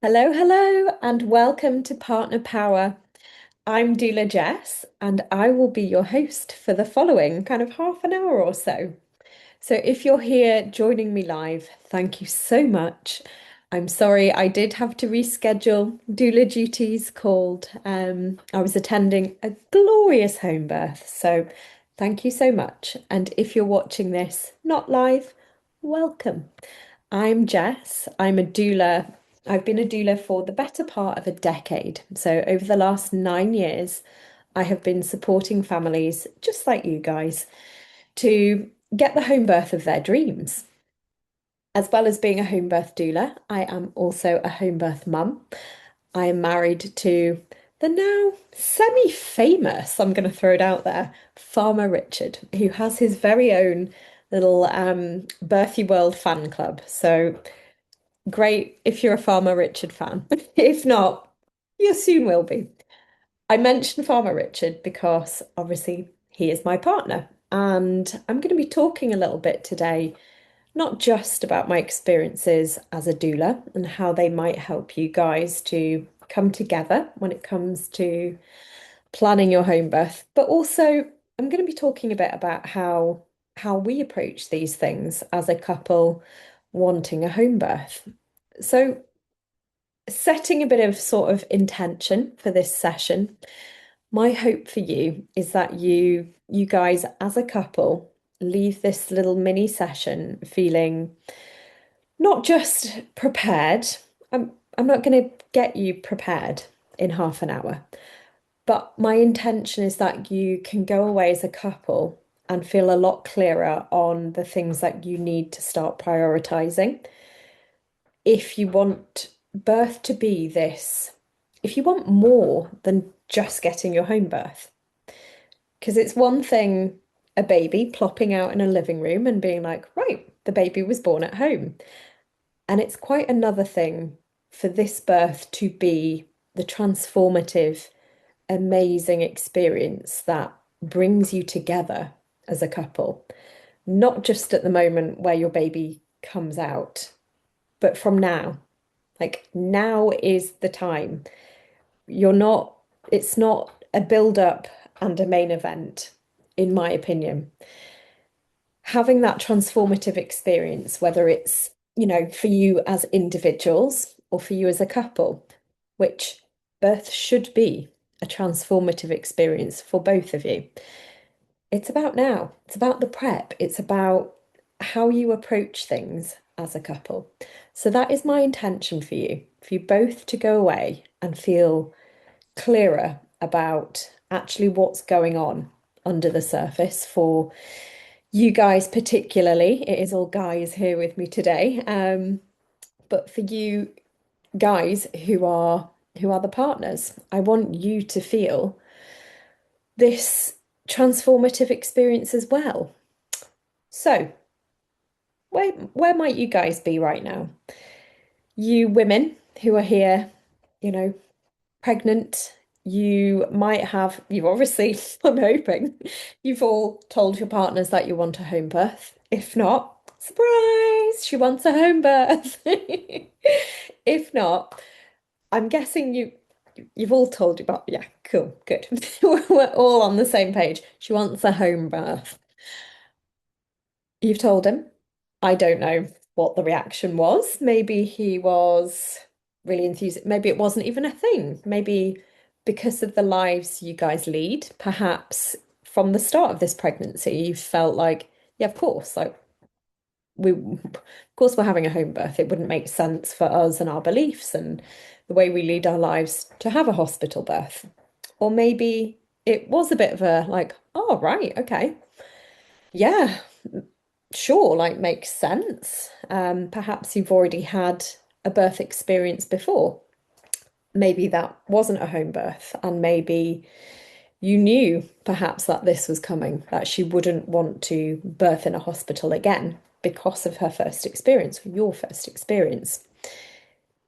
Hello, hello, and welcome to Partner Power. I'm Doula Jess, and I will be your host for the following kind of half an hour or so. So, if you're here joining me live, thank you so much. I'm sorry I did have to reschedule. Doula duties called. I was attending a glorious home birth, so thank you so much. And if you're watching this not live, welcome. I'm Jess. I'm a doula. I've been a doula for the better part of a decade. So, over the last 9 years, I have been supporting families just like you guys to get the home birth of their dreams. As well as being a home birth doula, I am also a home birth mum. I am married to the now semi-famous, I'm going to throw it out there, Farmer Richard, who has his very own little Birthy World fan club. So great if you're a Farmer Richard fan. If not, you soon will be. I mentioned Farmer Richard because obviously he is my partner. And I'm going to be talking a little bit today, not just about my experiences as a doula and how they might help you guys to come together when it comes to planning your home birth, but also I'm going to be talking a bit about how we approach these things as a couple wanting a home birth. So setting a bit of sort of intention for this session, my hope for you is that you guys as a couple leave this little mini session feeling not just prepared. I'm not going to get you prepared in half an hour, but my intention is that you can go away as a couple and feel a lot clearer on the things that you need to start prioritizing if you want birth to be this, if you want more than just getting your home birth. Because it's one thing, a baby plopping out in a living room and being like, right, the baby was born at home. And it's quite another thing for this birth to be the transformative, amazing experience that brings you together as a couple, not just at the moment where your baby comes out, but from now. Like now is the time. You're not, it's not a build up and a main event, in my opinion. Having that transformative experience, whether it's, for you as individuals or for you as a couple, which birth should be a transformative experience for both of you. It's about now. It's about the prep. It's about how you approach things as a couple. So that is my intention for you both to go away and feel clearer about actually what's going on under the surface for you guys particularly. It is all guys here with me today. But for you guys who are the partners, I want you to feel this transformative experience as well. So, where might you guys be right now? You women who are here, you know, pregnant, you've obviously, I'm hoping, you've all told your partners that you want a home birth. If not, surprise, she wants a home birth. If not, I'm guessing you've all told you about, yeah, cool, good. We're all on the same page. She wants a home birth. You've told him. I don't know what the reaction was. Maybe he was really enthusiastic. Maybe it wasn't even a thing. Maybe because of the lives you guys lead, perhaps from the start of this pregnancy, you felt like, yeah, of course, like of course we're having a home birth. It wouldn't make sense for us and our beliefs and the way we lead our lives to have a hospital birth. Or maybe it was a bit of a like, oh, right, okay. Yeah, sure, like makes sense. Perhaps you've already had a birth experience before. Maybe that wasn't a home birth, and maybe you knew perhaps that this was coming, that she wouldn't want to birth in a hospital again because of her first experience, your first experience.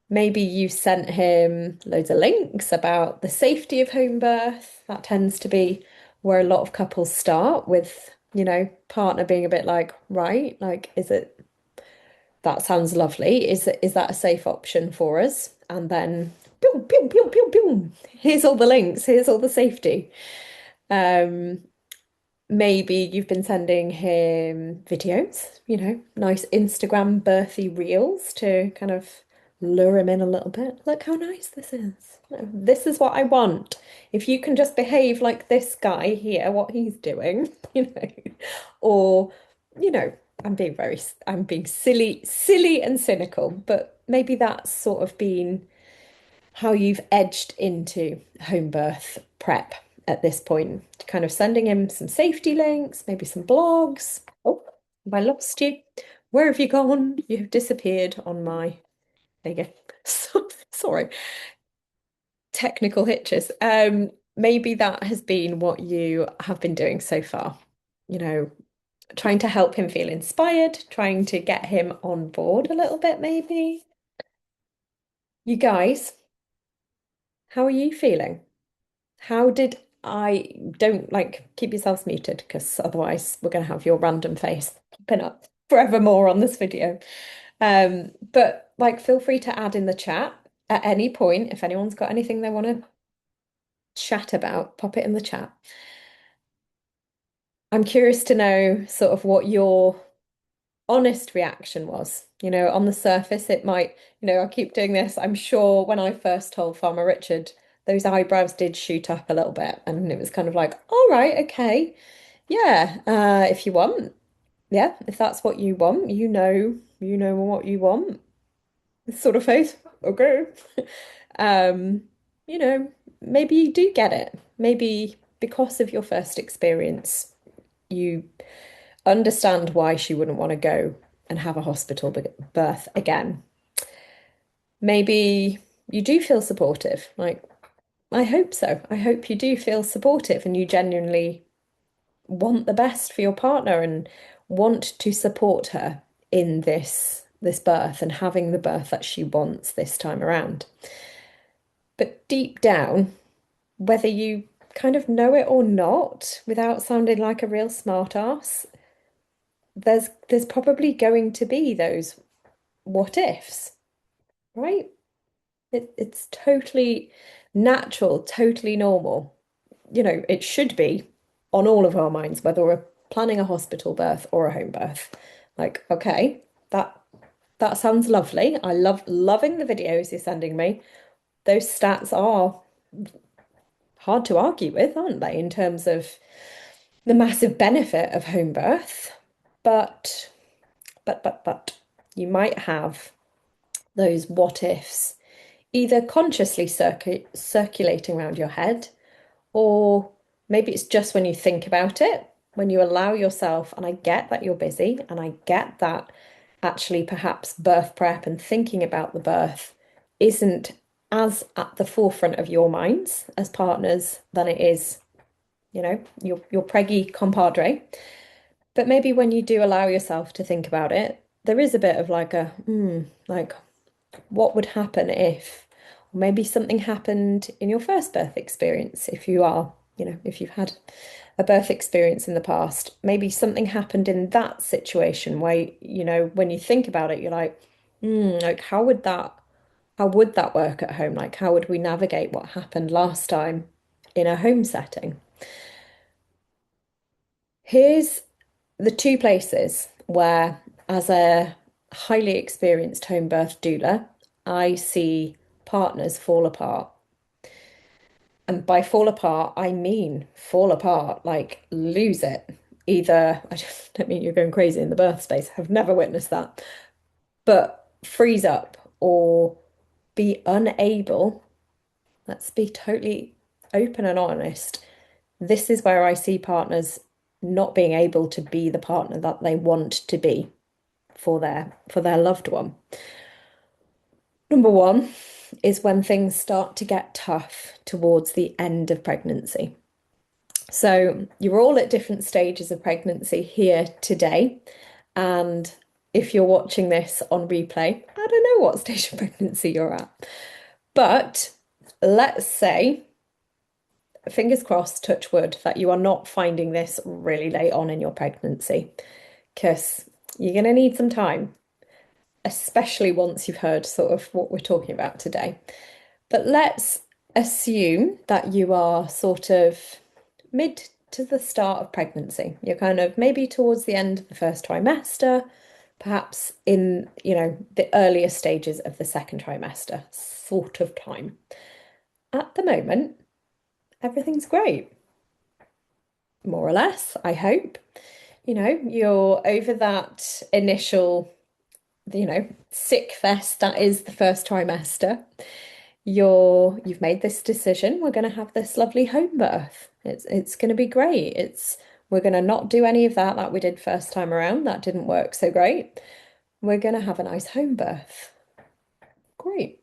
Maybe you sent him loads of links about the safety of home birth. That tends to be where a lot of couples start with, partner being a bit like, right, like, is it that sounds lovely. Is that a safe option for us? And then, boom, boom, boom, boom, boom. Here's all the links. Here's all the safety. Um, Maybe you've been sending him videos, nice Instagram birthy reels to kind of lure him in a little bit. Look how nice this is. This is what I want. If you can just behave like this guy here, what he's doing, or, you know, I'm being silly, silly and cynical, but maybe that's sort of been how you've edged into home birth prep at this point, kind of sending him some safety links, maybe some blogs. Oh, have I lost you? Where have you gone? You've disappeared on my. There you go. Sorry, technical hitches. Maybe that has been what you have been doing so far. You know, trying to help him feel inspired, trying to get him on board a little bit, maybe. You guys, how are you feeling? How did I don't like keep yourselves muted because otherwise we're going to have your random face popping up forevermore on this video. But like feel free to add in the chat at any point if anyone's got anything they want to chat about, pop it in the chat. I'm curious to know sort of what your honest reaction was. On the surface, it might, I keep doing this. I'm sure when I first told Farmer Richard, those eyebrows did shoot up a little bit. And it was kind of like, all right, okay. Yeah, if you want. Yeah, if that's what you want, you know what you want. Sort of face. Okay. Um, maybe you do get it. Maybe because of your first experience, you understand why she wouldn't want to go and have a hospital birth again. Maybe you do feel supportive. Like, I hope so. I hope you do feel supportive and you genuinely want the best for your partner and want to support her in this birth and having the birth that she wants this time around. But deep down, whether you kind of know it or not, without sounding like a real smart ass, there's probably going to be those what ifs, right? It's totally natural, totally normal. It should be on all of our minds, whether we're planning a hospital birth or a home birth. Like, okay, that that sounds lovely. I love loving the videos you're sending me. Those stats are hard to argue with, aren't they, in terms of the massive benefit of home birth. But, but, you might have those what ifs either consciously circulating around your head, or maybe it's just when you think about it, when you allow yourself, and I get that you're busy, and I get that actually perhaps birth prep and thinking about the birth isn't as at the forefront of your minds as partners than it is, your preggy compadre. But maybe when you do allow yourself to think about it, there is a bit of like like what would happen if, or maybe something happened in your first birth experience, if you are, if you've had a birth experience in the past, maybe something happened in that situation where, when you think about it, you're like, like how would that work at home? Like, how would we navigate what happened last time in a home setting? Here's the two places where, as a highly experienced home birth doula, I see partners fall apart. And by fall apart, I mean fall apart, like lose it. Either, I just don't mean you're going crazy in the birth space, I've never witnessed that, but freeze up or be unable. Let's be totally open and honest. This is where I see partners not being able to be the partner that they want to be for their loved one. Number one is when things start to get tough towards the end of pregnancy. So you're all at different stages of pregnancy here today. And if you're watching this on replay, I don't know what stage of pregnancy you're at. But let's say, fingers crossed, touch wood, that you are not finding this really late on in your pregnancy, because you're going to need some time. especially once you've heard sort of what we're talking about today. But let's assume that you are sort of mid to the start of pregnancy. You're kind of maybe towards the end of the first trimester, perhaps in, the earlier stages of the second trimester, sort of time. At the moment, everything's great, more or less, I hope. You're over that initial, sick fest that is the first trimester. You've made this decision. We're going to have this lovely home birth. It's going to be great. We're going to not do any of that we did first time around. That didn't work so great. We're going to have a nice home birth. Great.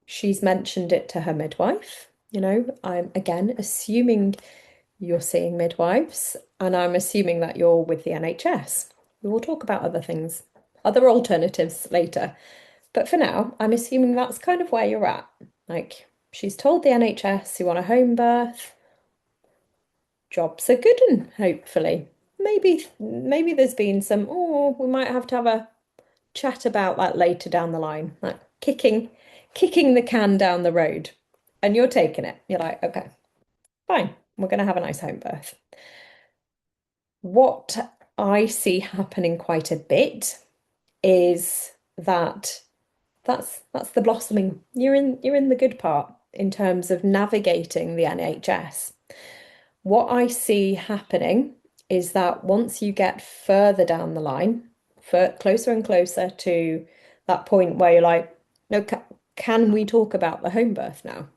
She's mentioned it to her midwife. I'm again assuming you're seeing midwives, and I'm assuming that you're with the NHS. We will talk about other things, other alternatives later. But for now, I'm assuming that's kind of where you're at. Like, she's told the NHS you want a home birth. Jobs are good, and hopefully. Maybe there's been some, oh, we might have to have a chat about that later down the line. Like kicking the can down the road. And you're taking it. You're like, okay, fine, we're gonna have a nice home birth. What I see happening quite a bit is that's the blossoming. You're in the good part in terms of navigating the NHS. What I see happening is that once you get further down the line, closer and closer to that point where you're like, no, can we talk about the home birth now?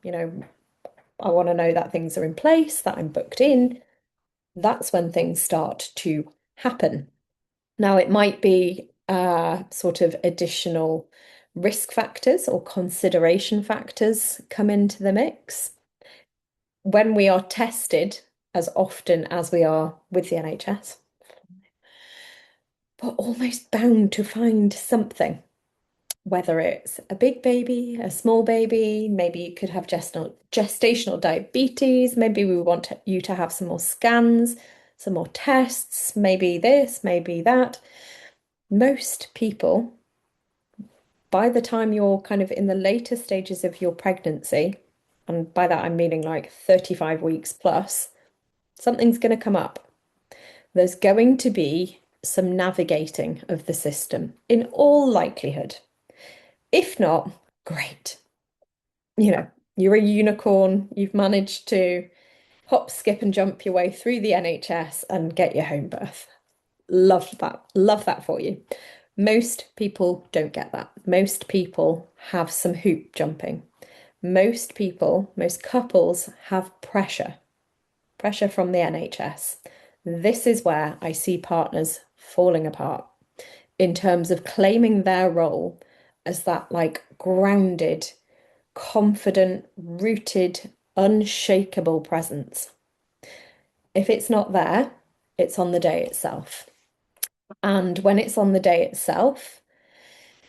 I want to know that things are in place, that I'm booked in. That's when things start to happen. Now, it might be sort of additional risk factors or consideration factors come into the mix. When we are tested, as often as we are with the NHS, we're almost bound to find something, whether it's a big baby, a small baby, maybe you could have gestational diabetes, maybe we want you to have some more scans, some more tests, maybe this, maybe that. Most people, by the time you're kind of in the later stages of your pregnancy, and by that I'm meaning like 35 weeks plus, something's going to come up. There's going to be some navigating of the system in all likelihood. If not, great. You're a unicorn. You've managed to hop, skip, and jump your way through the NHS and get your home birth. Love that. Love that for you. Most people don't get that. Most people have some hoop jumping. Most people, most couples have pressure from the NHS. This is where I see partners falling apart in terms of claiming their role as that like grounded, confident, rooted, unshakable presence. If it's not there, it's on the day itself. And when it's on the day itself,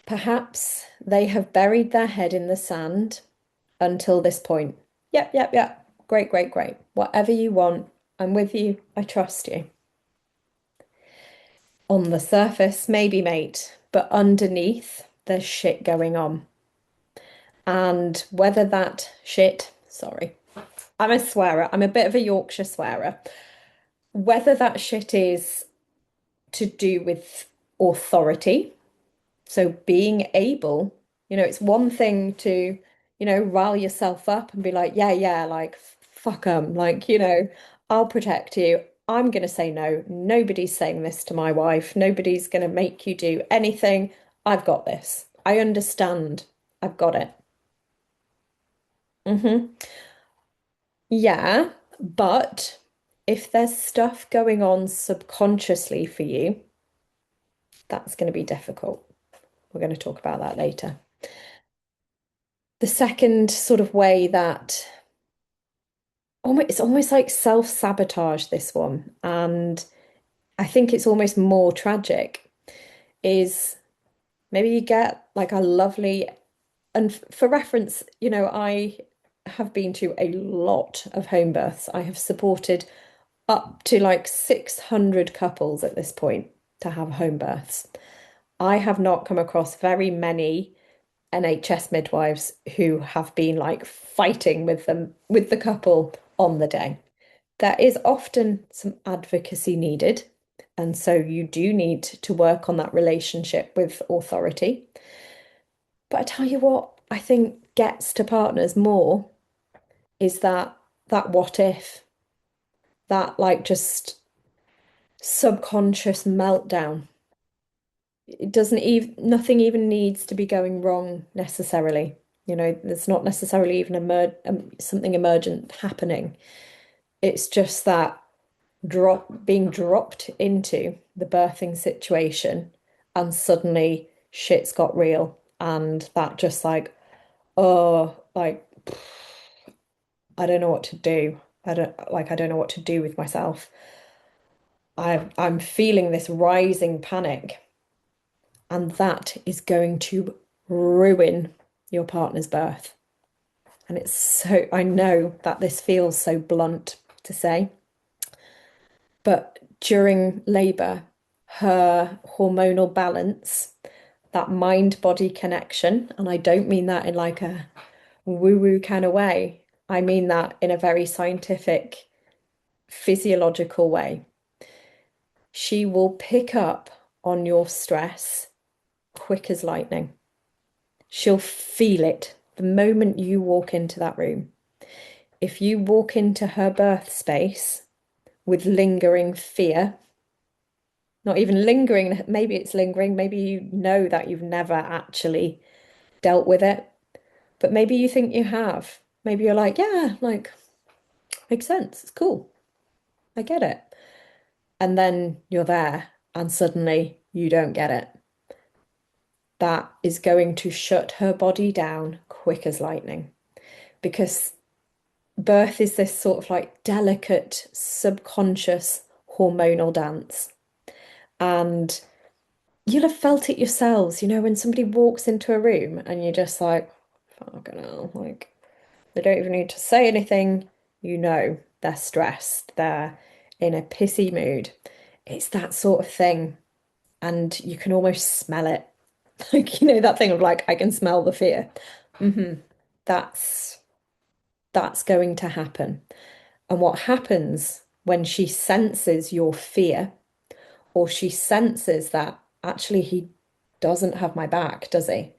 perhaps they have buried their head in the sand until this point. Yep, yep, yep. Great, great, great. Whatever you want, I'm with you. I trust you. On the surface, maybe, mate, but underneath, there's shit going on. And whether that shit, sorry, I'm a swearer, I'm a bit of a Yorkshire swearer. Whether that shit is to do with authority, so being able, it's one thing to, rile yourself up and be like, yeah, yeah, like, fuck 'em, like, I'll protect you. I'm going to say no. Nobody's saying this to my wife. Nobody's going to make you do anything. I've got this. I understand. I've got it. Yeah, but if there's stuff going on subconsciously for you, that's going to be difficult. We're going to talk about that later. The second sort of way that it's almost like self-sabotage, this one, and I think it's almost more tragic, is maybe you get like a lovely, and for reference, I have been to a lot of home births. I have supported up to like 600 couples at this point to have home births. I have not come across very many NHS midwives who have been like fighting with them, with the couple on the day. There is often some advocacy needed. And so you do need to work on that relationship with authority. But I tell you what, I think gets to partners more is that what if, that like just subconscious meltdown. It doesn't even, nothing even needs to be going wrong necessarily. You know, there's not necessarily even something emergent happening. It's just that being dropped into the birthing situation and suddenly shit's got real and that just like, oh, like I don't know what to do. I don't know what to do with myself. I'm feeling this rising panic, and that is going to ruin your partner's birth. And it's so, I know that this feels so blunt to say, but during labor, her hormonal balance, that mind-body connection, and I don't mean that in like a woo-woo kind of way. I mean that in a very scientific, physiological way. She will pick up on your stress quick as lightning. She'll feel it the moment you walk into that room. If you walk into her birth space with lingering fear, not even lingering, maybe it's lingering, maybe you know that you've never actually dealt with it, but maybe you think you have. Maybe you're like, yeah, like, makes sense. It's cool. I get it. And then you're there and suddenly you don't get it. That is going to shut her body down quick as lightning because birth is this sort of like delicate, subconscious hormonal dance. And you'll have felt it yourselves, you know, when somebody walks into a room and you're just like, fucking hell, like they don't even need to say anything, you know, they're stressed, they're in a pissy mood. It's that sort of thing. And you can almost smell it. Like, you know, that thing of like, I can smell the fear. hmm That's that's going to happen. And what happens when she senses your fear, or she senses that actually he doesn't have my back, does he?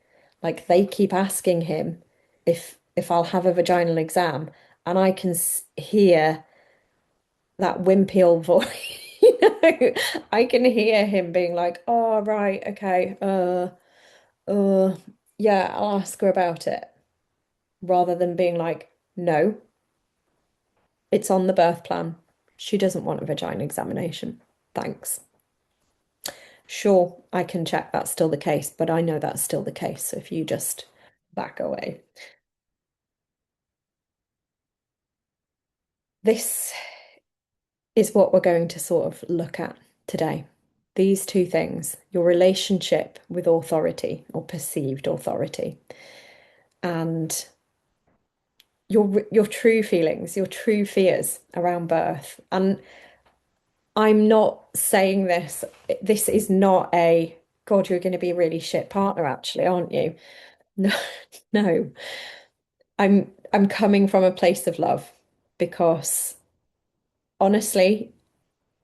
Like they keep asking him if I'll have a vaginal exam, and I can hear that wimpy old voice. You know, I can hear him being like, "Oh, right, okay, yeah, I'll ask her about it," rather than being like, "No, it's on the birth plan. She doesn't want a vaginal examination. Thanks." Sure, I can check that's still the case, but I know that's still the case. So if you just back away. This is what we're going to sort of look at today. These two things, your relationship with authority or perceived authority, and your true feelings, your true fears around birth. And I'm not saying this, this is not a, God, you're going to be a really shit partner, actually, aren't you? No, no. I'm coming from a place of love because honestly,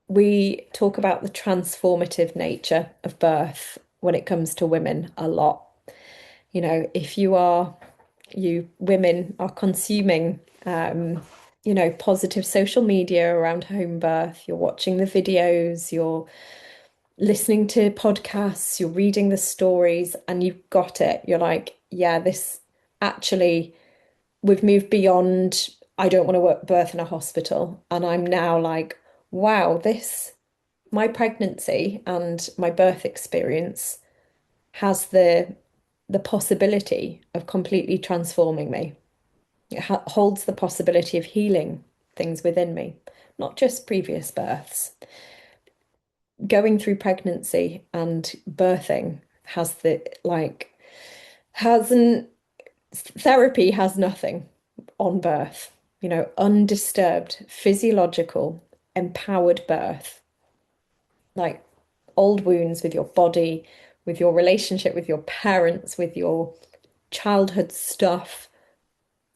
we talk about the transformative nature of birth when it comes to women a lot. You know, if you women are consuming, positive social media around home birth, you're watching the videos, you're listening to podcasts, you're reading the stories, and you've got it. You're like, yeah, this actually, we've moved beyond, I don't want to work birth in a hospital. And I'm now like, wow, my pregnancy and my birth experience has the possibility of completely transforming me. It holds the possibility of healing things within me, not just previous births. Going through pregnancy and birthing has the like hasn't therapy has nothing on birth. You know, undisturbed, physiological, empowered birth, like old wounds with your body with your relationship with your parents, with your childhood stuff,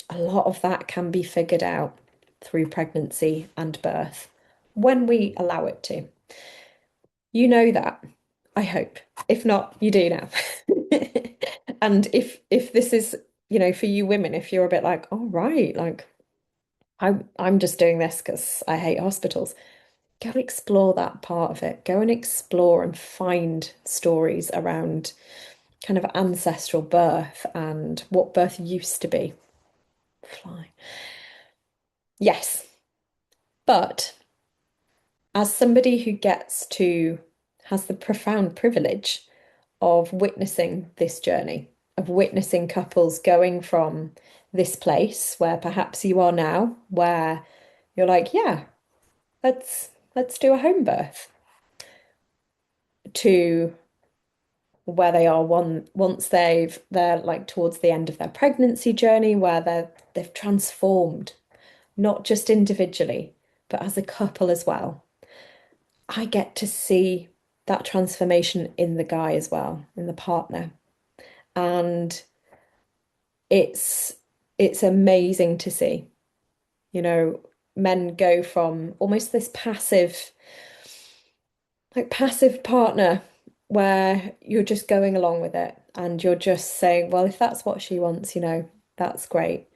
a lot of that can be figured out through pregnancy and birth when we allow it to. You know that, I hope. If not, you do now. And if this is, for you women, if you're a bit like, all right, like I'm just doing this because I hate hospitals, go explore that part of it. Go and explore and find stories around kind of ancestral birth and what birth used to be. Fly. Yes, but as somebody who has the profound privilege of witnessing this journey, of witnessing couples going from this place where perhaps you are now, where you're like, yeah, let's do a home birth, to where they are once they're like towards the end of their pregnancy journey, where they've transformed, not just individually, but as a couple as well. I get to see that transformation in the guy as well, in the partner. And it's it's amazing to see. You know, men go from almost this passive partner where you're just going along with it and you're just saying, well, if that's what she wants, that's great,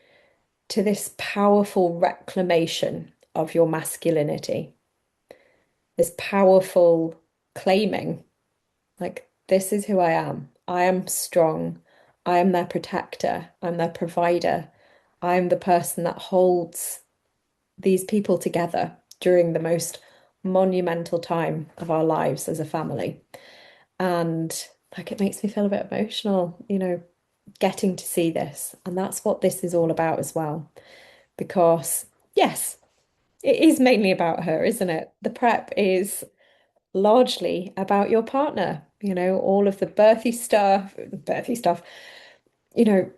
to this powerful reclamation of your masculinity, this powerful claiming, like, this is who I am. I am strong. I am their protector. I'm their provider. I'm the person that holds these people together during the most monumental time of our lives as a family. And like, it makes me feel a bit emotional, getting to see this. And that's what this is all about as well. Because, yes, it is mainly about her, isn't it? The prep is largely about your partner, all of the birthy stuff, you know,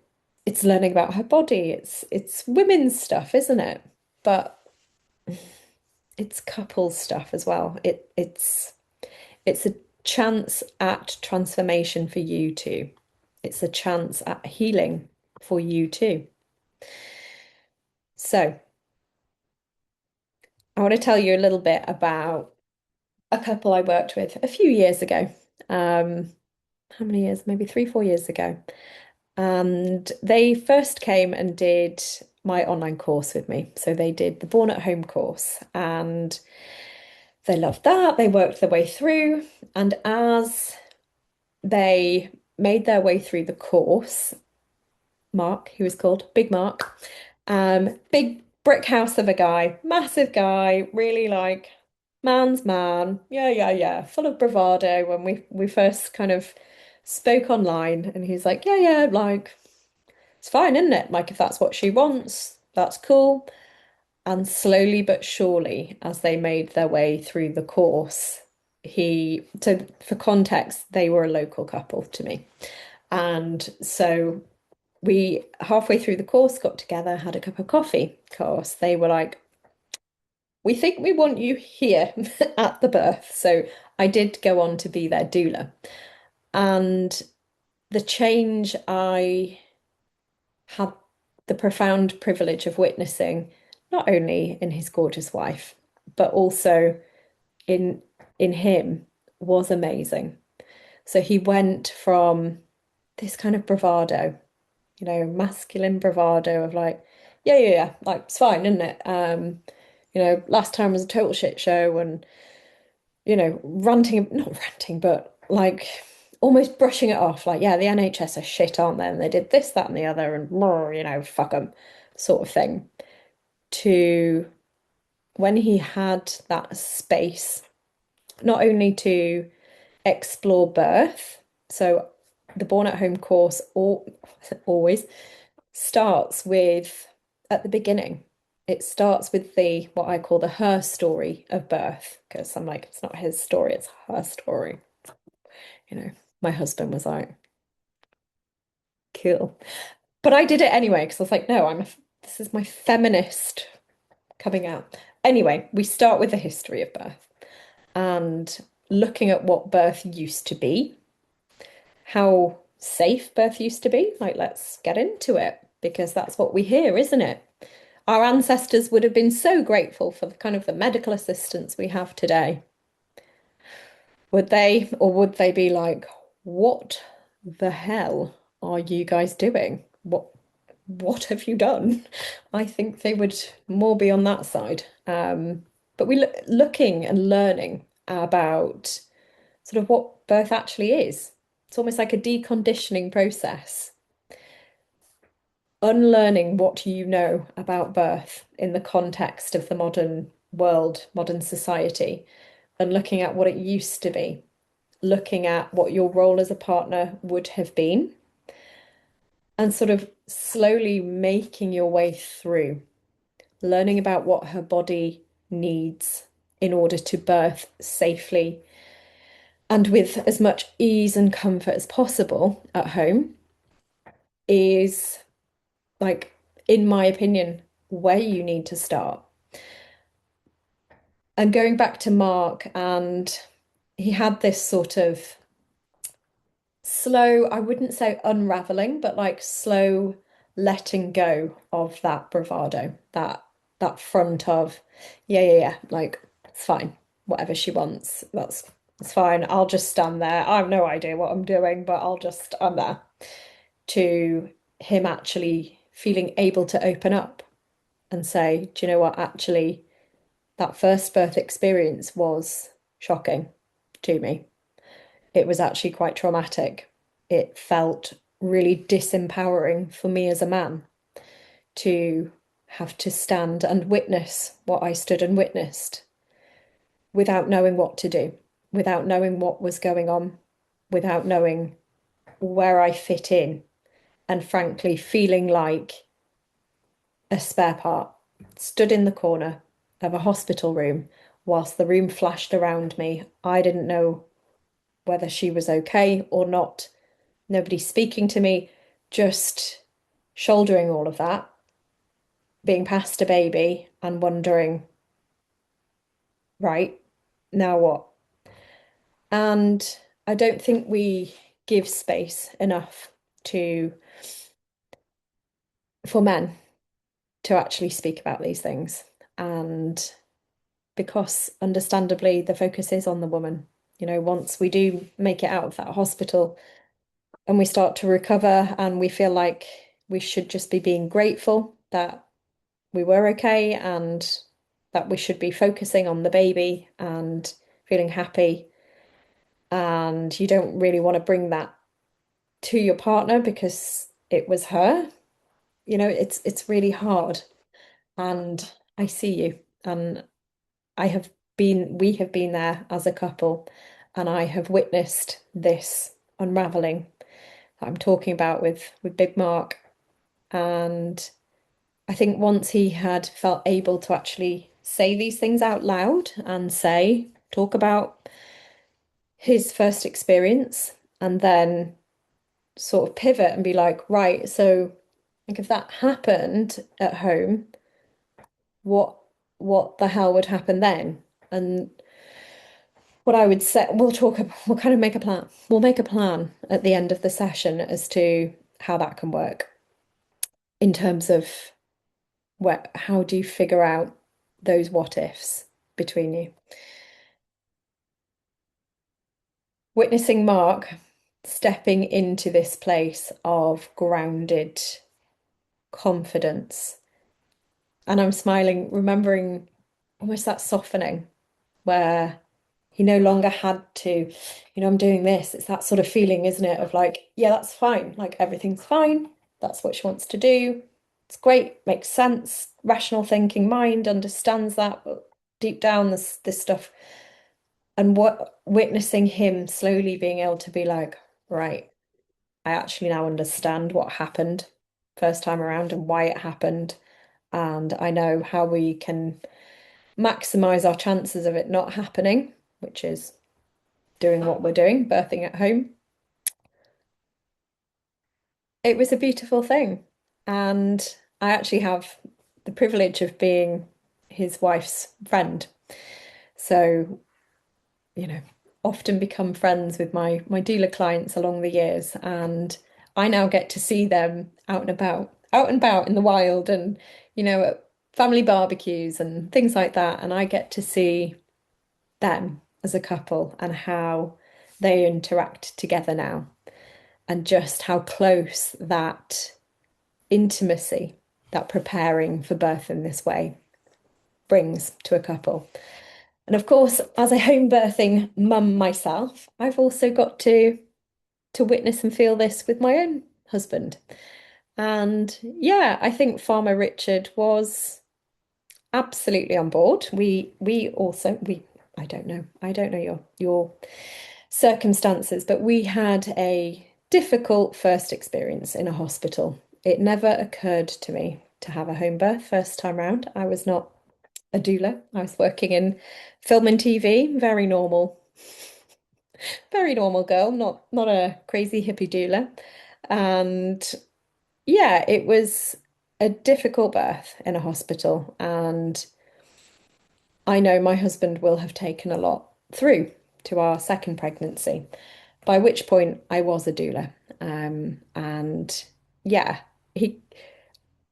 it's learning about her body. It's women's stuff, isn't it? But it's couples stuff as well. It's a chance at transformation for you too. It's a chance at healing for you too. So, I want to tell you a little bit about a couple I worked with a few years ago. How many years? Maybe 3, 4 years ago. And they first came and did my online course with me. So they did the Born at Home course and they loved that. They worked their way through. And as they made their way through the course, Mark, he was called Big Mark, big brick house of a guy, massive guy, really like man's man. Yeah, yeah, yeah. Full of bravado when we first kind of spoke online and he's like, yeah, yeah, like it's fine, isn't it? Like, if that's what she wants, that's cool. And slowly but surely, as they made their way through the course, so for context, they were a local couple to me. And so we, halfway through the course, got together, had a cup of coffee. Of course, they were like, we think we want you here at the birth. So I did go on to be their doula. And the change I had the profound privilege of witnessing, not only in his gorgeous wife, but also in in him, was amazing. So he went from this kind of bravado, masculine bravado of like, yeah, yeah, yeah, like it's fine, isn't it? Last time was a total shit show and, ranting, not ranting, but like almost brushing it off, like, yeah, the NHS are shit, aren't they? And they did this, that, and the other, and fuck them, sort of thing. To when he had that space, not only to explore birth, so the Born at Home course always starts with at the beginning. It starts with the what I call the her story of birth, because I'm like, it's not his story, it's her story. My husband was like, cool. But I did it anyway because I was like, no, this is my feminist coming out. Anyway, we start with the history of birth and looking at what birth used to be, how safe birth used to be. Like, let's get into it because that's what we hear, isn't it? Our ancestors would have been so grateful for the kind of the medical assistance we have today. Would they, or would they be like, what the hell are you guys doing? What have you done? I think they would more be on that side. But we looking and learning about sort of what birth actually is. It's almost like a deconditioning process, unlearning what you know about birth in the context of the modern world, modern society, and looking at what it used to be, looking at what your role as a partner would have been, and sort of slowly making your way through, learning about what her body needs in order to birth safely and with as much ease and comfort as possible at home is, like, in my opinion, where you need to start. And going back to Mark, and he had this sort of slow, I wouldn't say unraveling, but like slow letting go of that bravado, that front of, yeah, like it's fine, whatever she wants, that's fine. I'll just stand there. I have no idea what I'm doing, but I'm there. To him actually feeling able to open up and say, do you know what, actually, that first birth experience was shocking to me. It was actually quite traumatic. It felt really disempowering for me as a man to have to stand and witness what I stood and witnessed without knowing what to do, without knowing what was going on, without knowing where I fit in, and frankly, feeling like a spare part, stood in the corner of a hospital room whilst the room flashed around me. I didn't know whether she was okay or not. Nobody speaking to me, just shouldering all of that, being past a baby and wondering, right, now what? And I don't think we give space enough to for men to actually speak about these things. And because understandably the focus is on the woman. You know, once we do make it out of that hospital and we start to recover and we feel like we should just be being grateful that we were okay and that we should be focusing on the baby and feeling happy. And you don't really want to bring that to your partner because it was her. You know, it's really hard. And I see you. And we have been there as a couple, and I have witnessed this unraveling that I'm talking about with Big Mark. And I think once he had felt able to actually say these things out loud and talk about his first experience, and then sort of pivot and be like, right, so like if that happened at home, what what the hell would happen then? And what I would say, we'll kind of make a plan. We'll make a plan at the end of the session as to how that can work in terms of how do you figure out those what ifs between you. Witnessing Mark stepping into this place of grounded confidence. And I'm smiling, remembering almost that softening where he no longer had to, I'm doing this. It's that sort of feeling, isn't it? Of like, yeah, that's fine. Like everything's fine. That's what she wants to do. It's great, makes sense. Rational thinking mind understands that, but deep down, this stuff. And what witnessing him slowly being able to be like, right, I actually now understand what happened first time around and why it happened. And I know how we can maximize our chances of it not happening, which is doing what we're doing, birthing at home. It was a beautiful thing. And I actually have the privilege of being his wife's friend. So, you know, often become friends with my doula clients along the years, and I now get to see them out and about in the wild, and at family barbecues and things like that, and I get to see them as a couple and how they interact together now, and just how close that intimacy that preparing for birth in this way brings to a couple. And of course, as a home birthing mum myself, I've also got to witness and feel this with my own husband. And yeah, I think Farmer Richard was absolutely on board. We also we I don't know your circumstances, but we had a difficult first experience in a hospital. It never occurred to me to have a home birth first time round. I was not a doula. I was working in film and TV, very normal girl, not a crazy hippie doula. And yeah, it was a difficult birth in a hospital, and I know my husband will have taken a lot through to our second pregnancy, by which point I was a doula. And yeah, he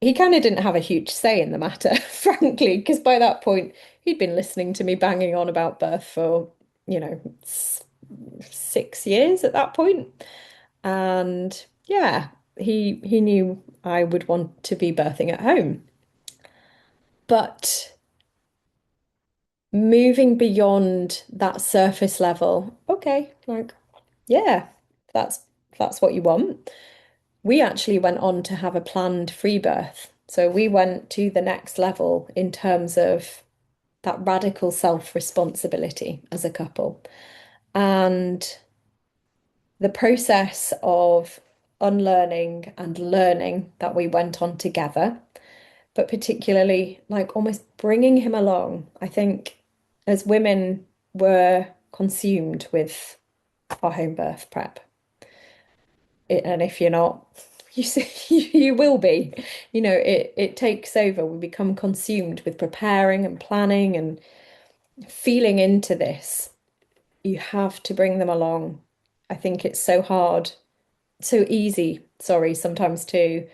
he kind of didn't have a huge say in the matter, frankly, because by that point he'd been listening to me banging on about birth for, 6 years at that point. And yeah, he knew I would want to be birthing at home. But moving beyond that surface level, okay, like, yeah, that's that's what you want. We actually went on to have a planned free birth. So we went to the next level in terms of that radical self-responsibility as a couple. And the process of unlearning and learning that we went on together, but particularly like almost bringing him along. I think as women were consumed with our home birth prep. And if you're not, you see, you will be. It takes over. We become consumed with preparing and planning and feeling into this. You have to bring them along. I think it's so hard, so easy, sorry, sometimes to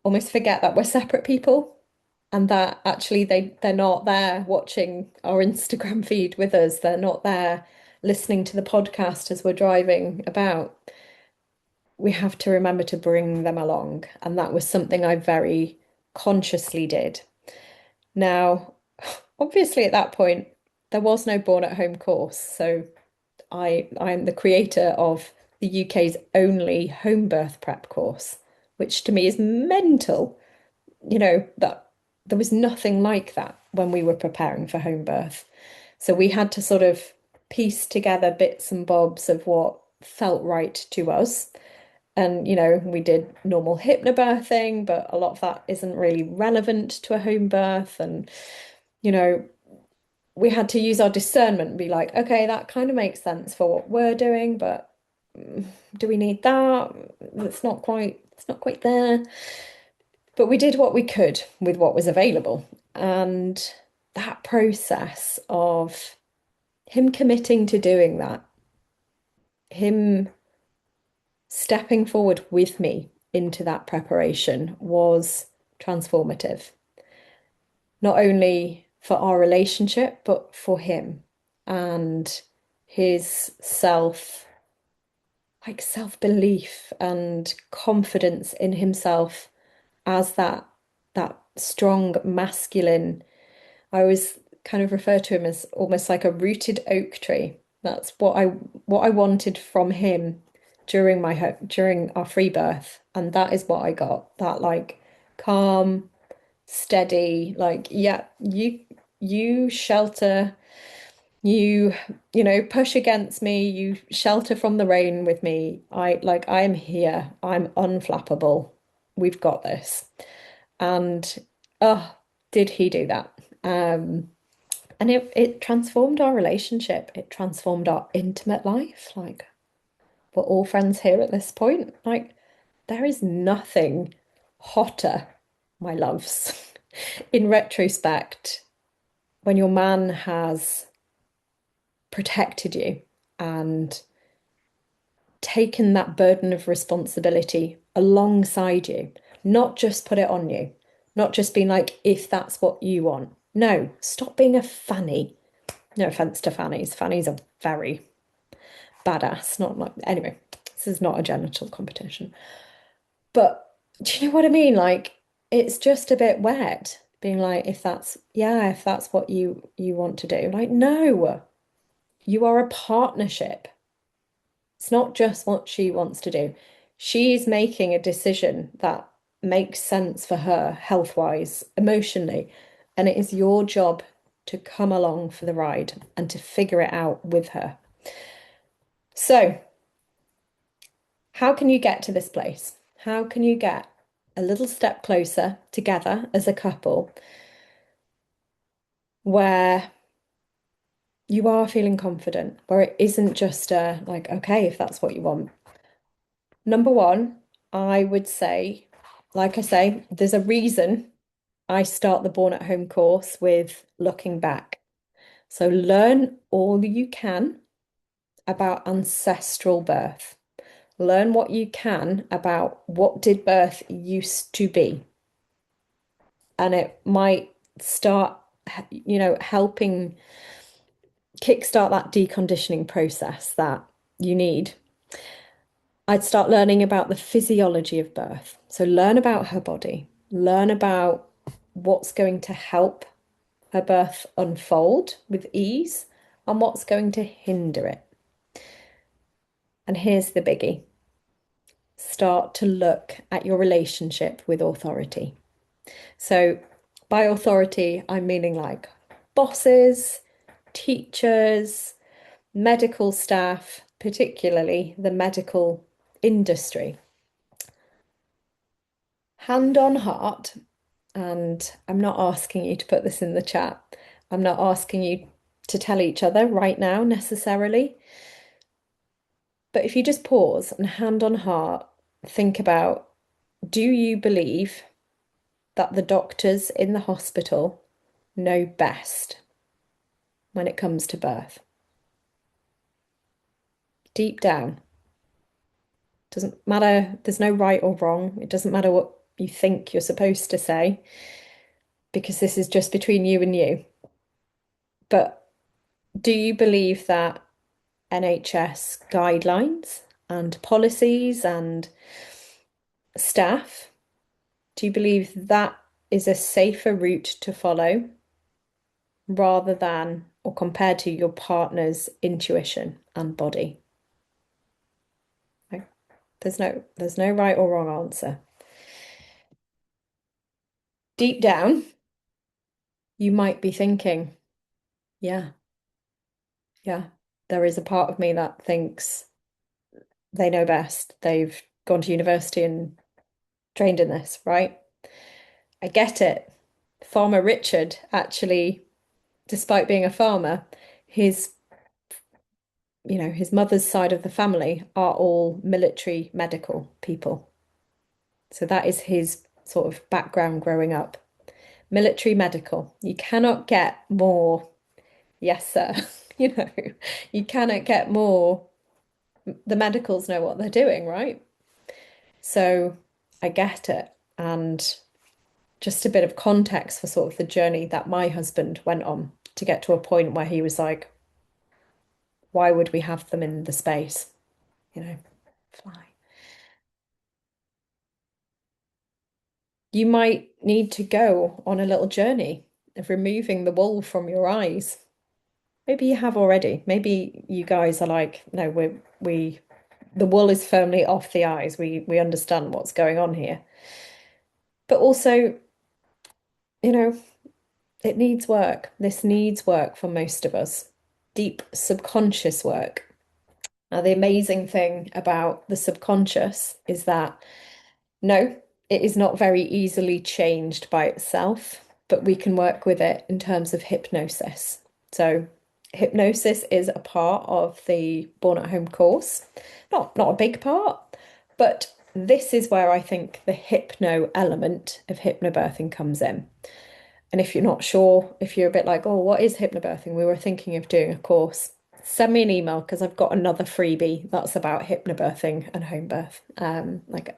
almost forget that we're separate people, and that actually they're not there watching our Instagram feed with us. They're not there listening to the podcast as we're driving about. We have to remember to bring them along. And that was something I very consciously did. Now, obviously, at that point, there was no born at home course. So I'm the creator of the UK's only home birth prep course, which to me is mental. That there was nothing like that when we were preparing for home birth. So we had to sort of piece together bits and bobs of what felt right to us. And, we did normal hypnobirthing, but a lot of that isn't really relevant to a home birth. And, you know, we had to use our discernment and be like, okay, that kind of makes sense for what we're doing, but do we need that? It's not quite there. But we did what we could with what was available. And that process of him committing to doing that, him stepping forward with me into that preparation was transformative, not only for our relationship, but for him and his self-belief and confidence in himself as that strong masculine. I always kind of refer to him as almost like a rooted oak tree. That's what I wanted from him during our free birth, and that is what I got. That like calm, steady, like yeah, you shelter, you push against me, you shelter from the rain with me. I am here. I'm unflappable. We've got this. And oh, did he do that? And it transformed our relationship. It transformed our intimate life. Like, we're all friends here at this point. Like, there is nothing hotter, my loves, in retrospect, when your man has protected you and taken that burden of responsibility alongside you, not just put it on you, not just being like, if that's what you want. No, stop being a fanny. No offense to fannies. Fannies are very badass. Not like, anyway, this is not a genital competition. But do you know what I mean? Like, it's just a bit weird being like, if that's, yeah, if that's what you want to do. Like, no, you are a partnership. It's not just what she wants to do. She's making a decision that makes sense for her health-wise, emotionally, and it is your job to come along for the ride and to figure it out with her. So, how can you get to this place? How can you get a little step closer together as a couple where you are feeling confident, where it isn't just a like, okay, if that's what you want. Number one, I would say, like I say, there's a reason I start the Born at Home course with looking back. So learn all you can about ancestral birth. Learn what you can about what did birth used to be. And it might start, helping kickstart that deconditioning process that you need. I'd start learning about the physiology of birth. So learn about her body, learn about what's going to help her birth unfold with ease and what's going to hinder it. And here's the biggie. Start to look at your relationship with authority. So by authority, I'm meaning like bosses, teachers, medical staff, particularly the medical industry. Hand on heart, and I'm not asking you to put this in the chat. I'm not asking you to tell each other right now necessarily. But if you just pause and hand on heart, think about, do you believe that the doctors in the hospital know best when it comes to birth? Deep down. Doesn't matter, there's no right or wrong. It doesn't matter what you think you're supposed to say, because this is just between you and you. But do you believe that NHS guidelines and policies and staff, do you believe that is a safer route to follow rather than or compared to your partner's intuition and body? Like, there's no right or wrong answer. Deep down, you might be thinking, yeah, yeah, there is a part of me that thinks they know best. They've gone to university and trained in this, right? I get it. Farmer Richard actually, despite being a farmer, his his mother's side of the family are all military medical people. So that is his sort of background growing up. Military medical. You cannot get more, yes, sir. You know, you cannot get more. The medicals know what they're doing, right? So I get it. And just a bit of context for sort of the journey that my husband went on to get to a point where he was like, why would we have them in the space? You know, fly. You might need to go on a little journey of removing the wool from your eyes. Maybe you have already. Maybe you guys are like, no, the wool is firmly off the eyes. We understand what's going on here. But also, you know, it needs work. This needs work for most of us. Deep subconscious work. Now, the amazing thing about the subconscious is that no, it is not very easily changed by itself, but we can work with it in terms of hypnosis. So, hypnosis is a part of the Born at Home course. Not a big part, but this is where I think the hypno element of hypnobirthing comes in. And if you're not sure, if you're a bit like, oh, what is hypnobirthing? We were thinking of doing a course. send me an email because I've got another freebie that's about hypnobirthing and home birth, like a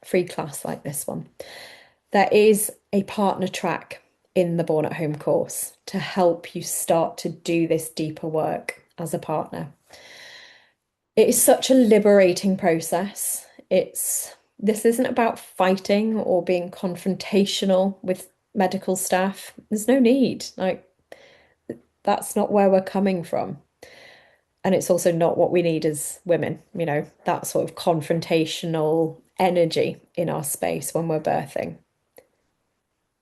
free class like this one. There is a partner track in the Born at Home course to help you start to do this deeper work as a partner. It is such a liberating process. This isn't about fighting or being confrontational with medical staff. There's no need. Like, that's not where we're coming from. And it's also not what we need as women, that sort of confrontational energy in our space when we're birthing.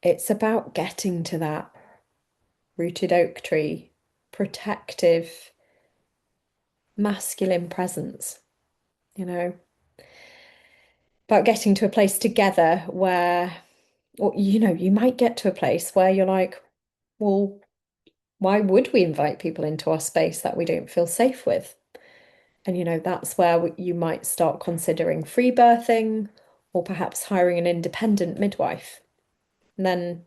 It's about getting to that rooted oak tree, protective, masculine presence, you know, about getting to a place together where, or, you might get to a place where you're like, well, why would we invite people into our space that we don't feel safe with? And, that's where you might start considering free birthing or perhaps hiring an independent midwife. And then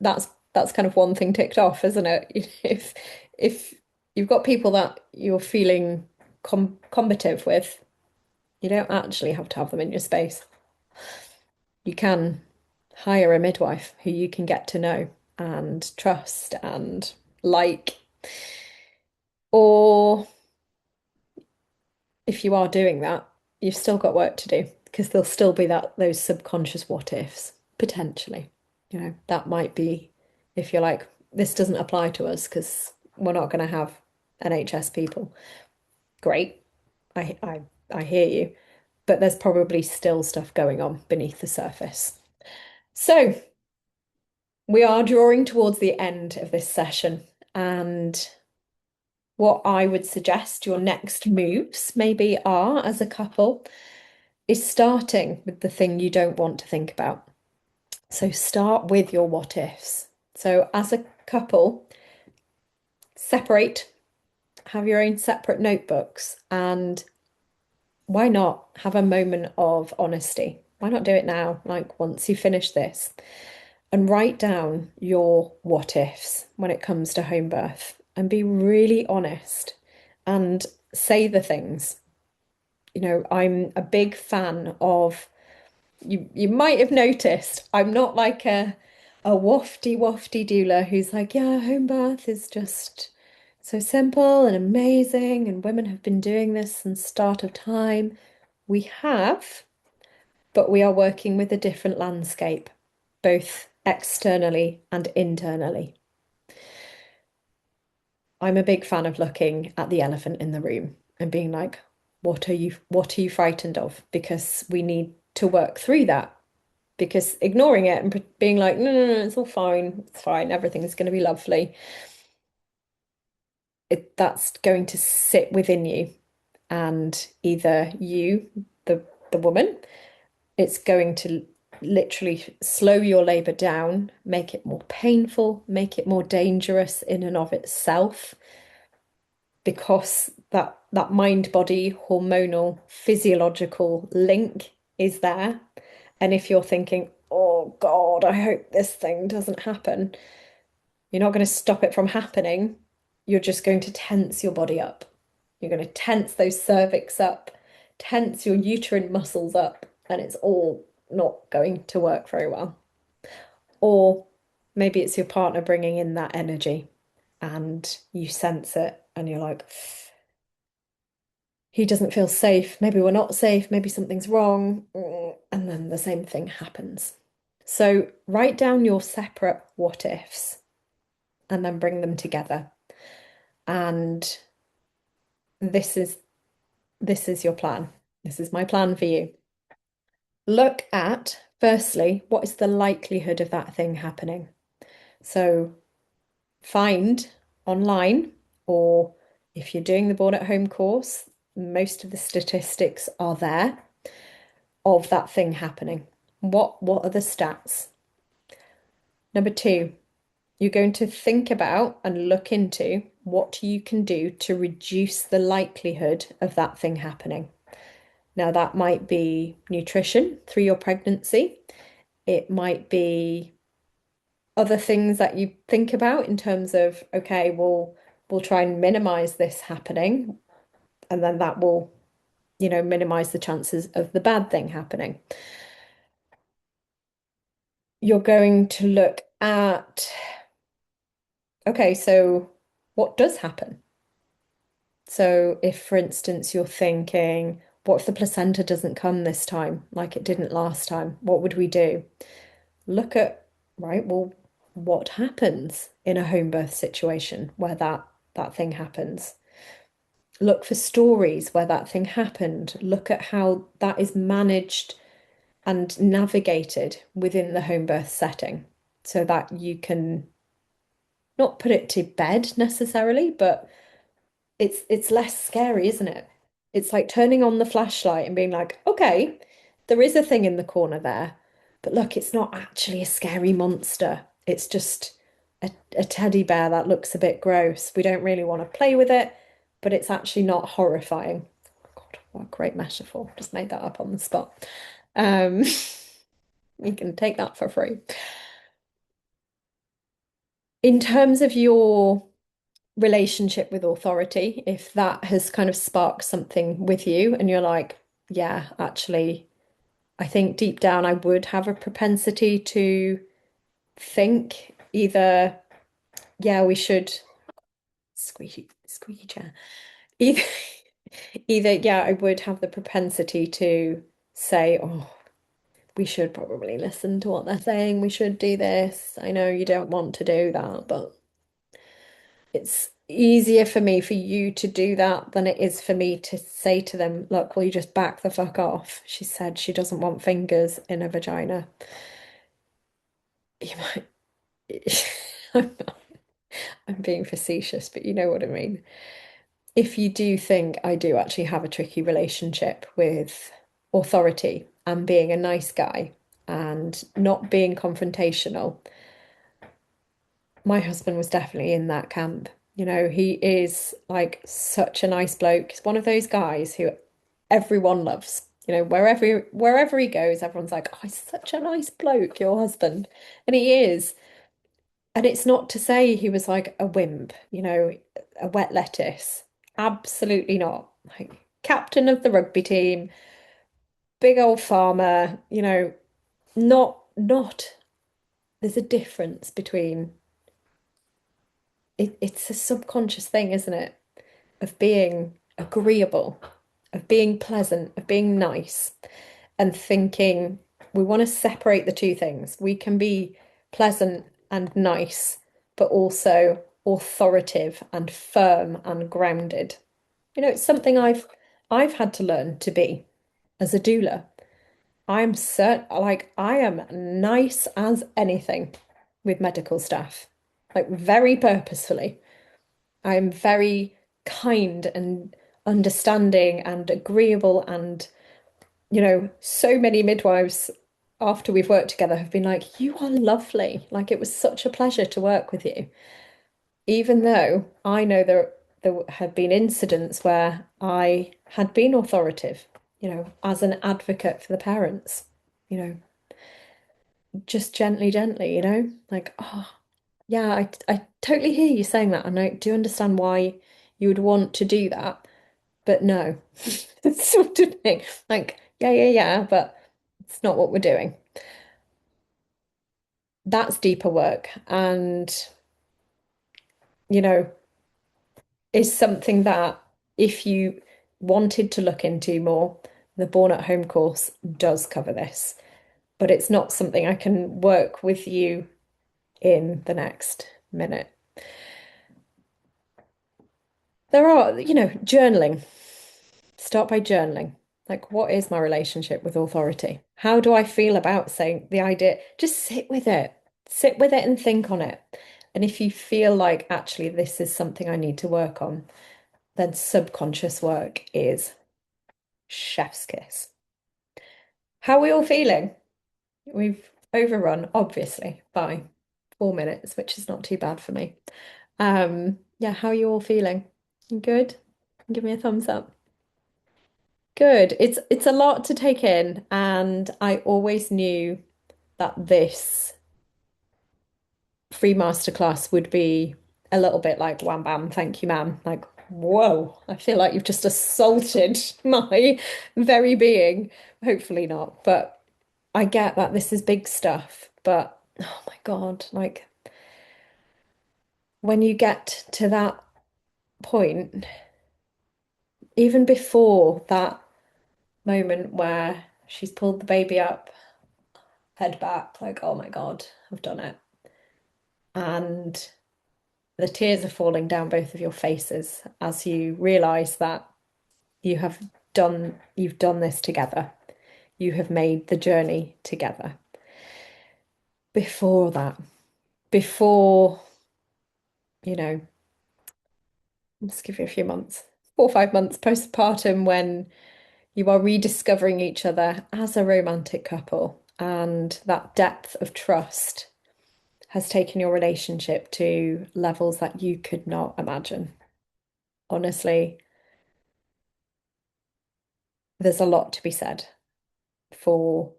that's kind of one thing ticked off, isn't it? If you've got people that you're feeling combative with, you don't actually have to have them in your space. You can hire a midwife who you can get to know and trust and like. Or if you are doing that, you've still got work to do because there'll still be those subconscious what ifs, potentially. That might be if you're like, this doesn't apply to us because we're not going to have NHS people. Great. I hear you. But there's probably still stuff going on beneath the surface. So we are drawing towards the end of this session, and what I would suggest your next moves maybe are as a couple is starting with the thing you don't want to think about. So start with your what ifs. So as a couple, separate, have your own separate notebooks, and why not have a moment of honesty? Why not do it now? Like once you finish this, and write down your what ifs when it comes to home birth and be really honest and say the things. I'm a big fan of you might have noticed I'm not like a wafty doula who's like, yeah, home birth is just so simple and amazing, and women have been doing this since start of time. We have, but we are working with a different landscape, both externally and internally. I'm a big fan of looking at the elephant in the room and being like, what are you frightened of? Because we need to work through that. Because ignoring it and being like, no, no, no, it's all fine, it's fine, everything's going to be lovely, that's going to sit within you. And either you, the woman, it's going to literally slow your labor down, make it more painful, make it more dangerous in and of itself, because that mind body hormonal physiological link is there. And if you're thinking, oh God, I hope this thing doesn't happen, you're not going to stop it from happening. You're just going to tense your body up. You're going to tense those cervix up, tense your uterine muscles up, and it's all not going to work very well. Or maybe it's your partner bringing in that energy and you sense it and you're like, he doesn't feel safe. Maybe we're not safe. Maybe something's wrong. And then the same thing happens. So write down your separate what ifs and then bring them together. And this is your plan. This is my plan for you. Look at, firstly, what is the likelihood of that thing happening? So find online, or if you're doing the Born at Home course, most of the statistics are there of that thing happening. What are the stats? Number two, you're going to think about and look into what you can do to reduce the likelihood of that thing happening. Now, that might be nutrition through your pregnancy. It might be other things that you think about in terms of, okay, well, we'll try and minimize this happening, and then that will, minimize the chances of the bad thing happening. You're going to look at, okay, so what does happen? So if, for instance, you're thinking, what if the placenta doesn't come this time, like it didn't last time? What would we do? Look at, right, well, what happens in a home birth situation where that thing happens? Look for stories where that thing happened. Look at how that is managed and navigated within the home birth setting so that you can not put it to bed necessarily, but it's less scary, isn't it? It's like turning on the flashlight and being like, okay, there is a thing in the corner there, but look, it's not actually a scary monster. It's just a teddy bear that looks a bit gross. We don't really want to play with it, but it's actually not horrifying. God, what a great metaphor. Just made that up on the spot. Um, you can take that for free. In terms of your relationship with authority, if that has kind of sparked something with you and you're like, yeah, actually, I think deep down I would have a propensity to think either, yeah, we should squeaky chair. Either either, yeah, I would have the propensity to say, oh, we should probably listen to what they're saying. We should do this. I know you don't want to do that, but it's easier for me for you to do that than it is for me to say to them, look, will you just back the fuck off? She said she doesn't want fingers in her vagina. You might, I'm I'm being facetious, but you know what I mean. If you do think I do actually have a tricky relationship with authority and being a nice guy and not being confrontational, my husband was definitely in that camp. He is like such a nice bloke. He's one of those guys who everyone loves. Wherever he goes, everyone's like, "Oh, he's such a nice bloke, your husband." And he is. And it's not to say he was like a wimp, a wet lettuce. Absolutely not. Like captain of the rugby team, big old farmer, not there's a difference between it's a subconscious thing, isn't it? Of being agreeable, of being pleasant, of being nice, and thinking we want to separate the two things. We can be pleasant and nice, but also authoritative and firm and grounded. It's something I've had to learn to be as a doula. I am nice as anything with medical staff, like very purposefully. I'm very kind and understanding and agreeable. And, so many midwives after we've worked together have been like, you are lovely. Like it was such a pleasure to work with you. Even though I know there had been incidents where I had been authoritative, as an advocate for the parents, you know, just gently, gently, like, oh, yeah, I totally hear you saying that. And I do understand why you would want to do that. But no, sort of thing. Like, yeah, yeah, yeah, but it's not what we're doing. That's deeper work and, you know, is something that if you wanted to look into more, the Born at Home course does cover this, but it's not something I can work with you in the next minute. There are, journaling. Start by journaling. Like, what is my relationship with authority? How do I feel about saying the idea? Just sit with it. Sit with it and think on it. And if you feel like actually this is something I need to work on, then subconscious work is chef's kiss. How are we all feeling? We've overrun, obviously, by 4 minutes, which is not too bad for me. Yeah, how are you all feeling? You good? Give me a thumbs up. Good. It's a lot to take in, and I always knew that this free masterclass would be a little bit like wham bam, thank you, ma'am. Like, whoa, I feel like you've just assaulted my very being. Hopefully not, but I get that this is big stuff. But oh my God, like when you get to that point, even before that moment where she's pulled the baby up, head back, like, oh my God, I've done it. And the tears are falling down both of your faces as you realize that you've done this together. You have made the journey together. Before that, before, you know, let's give you a few months, 4 or 5 months postpartum, when you are rediscovering each other as a romantic couple, and that depth of trust has taken your relationship to levels that you could not imagine. Honestly, there's a lot to be said for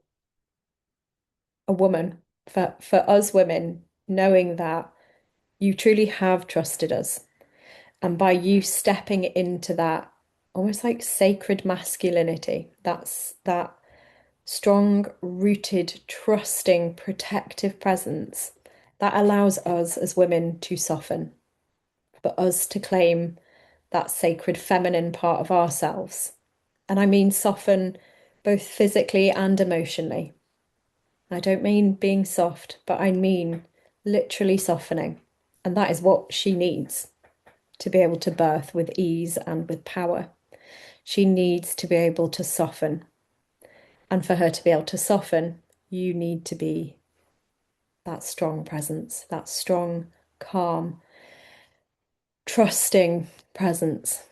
a woman, for us women, knowing that you truly have trusted us. And by you stepping into that almost like sacred masculinity, that's that strong, rooted, trusting, protective presence that allows us as women to soften, for us to claim that sacred feminine part of ourselves. And I mean soften both physically and emotionally. I don't mean being soft, but I mean literally softening. And that is what she needs to be able to birth with ease and with power. She needs to be able to soften. And for her to be able to soften, you need to be that strong presence, that strong, calm, trusting presence.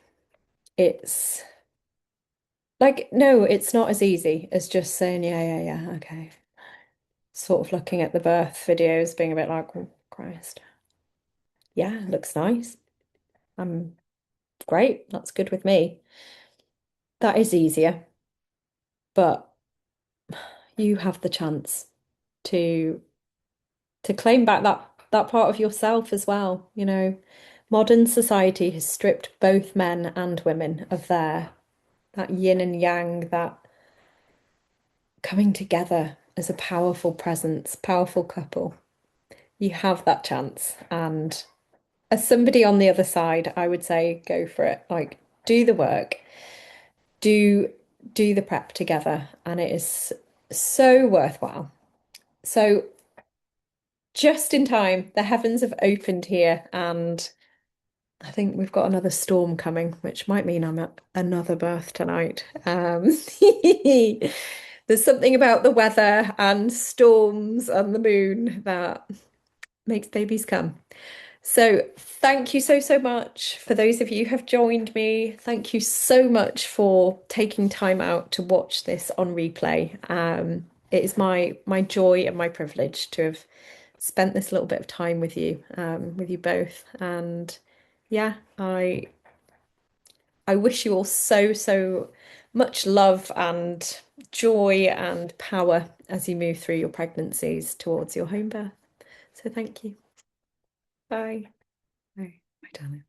It's like, no, it's not as easy as just saying, yeah, yeah, yeah, okay. Sort of looking at the birth videos, being a bit like, oh, Christ. Yeah, looks nice. I'm great. That's good with me. That is easier, but you have the chance to claim back that part of yourself as well. You know, modern society has stripped both men and women of their that yin and yang, that coming together as a powerful presence, powerful couple. You have that chance. And as somebody on the other side, I would say go for it. Like, do the work, do do the prep together, and it is so worthwhile. So just in time, the heavens have opened here, and I think we've got another storm coming, which might mean I'm at another birth tonight. There's something about the weather and storms and the moon that makes babies come. So thank you so, so much for those of you who have joined me. Thank you so much for taking time out to watch this on replay. It is my joy and my privilege to have spent this little bit of time with you both. And yeah, I wish you all so, so much love and joy and power as you move through your pregnancies towards your home birth. So thank you. Bye. Bye. Bye, darling.